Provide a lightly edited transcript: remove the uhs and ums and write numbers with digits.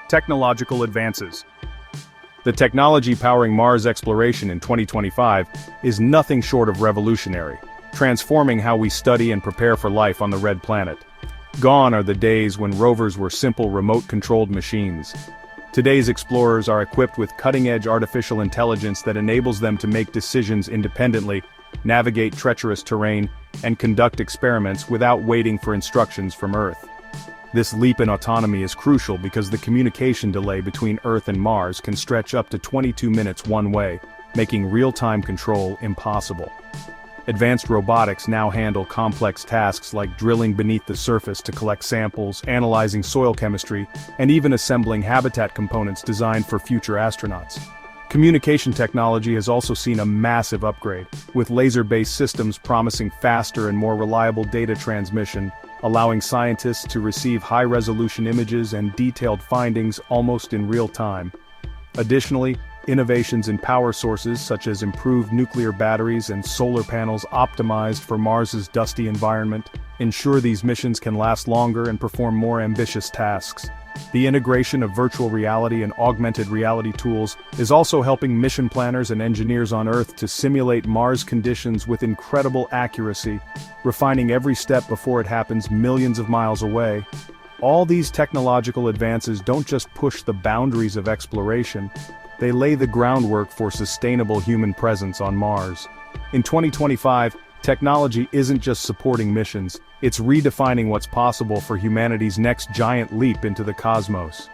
Technological advances. The technology powering Mars exploration in 2025 is nothing short of revolutionary, transforming how we study and prepare for life on the red planet. Gone are the days when rovers were simple remote-controlled machines. Today's explorers are equipped with cutting-edge artificial intelligence that enables them to make decisions independently, navigate treacherous terrain, and conduct experiments without waiting for instructions from Earth. This leap in autonomy is crucial because the communication delay between Earth and Mars can stretch up to 22 minutes one way, making real-time control impossible. Advanced robotics now handle complex tasks like drilling beneath the surface to collect samples, analyzing soil chemistry, and even assembling habitat components designed for future astronauts. Communication technology has also seen a massive upgrade, with laser-based systems promising faster and more reliable data transmission, allowing scientists to receive high-resolution images and detailed findings almost in real time. Additionally, innovations in power sources such as improved nuclear batteries and solar panels optimized for Mars's dusty environment ensure these missions can last longer and perform more ambitious tasks. The integration of virtual reality and augmented reality tools is also helping mission planners and engineers on Earth to simulate Mars conditions with incredible accuracy, refining every step before it happens millions of miles away. All these technological advances don't just push the boundaries of exploration, they lay the groundwork for sustainable human presence on Mars. In 2025, technology isn't just supporting missions, it's redefining what's possible for humanity's next giant leap into the cosmos.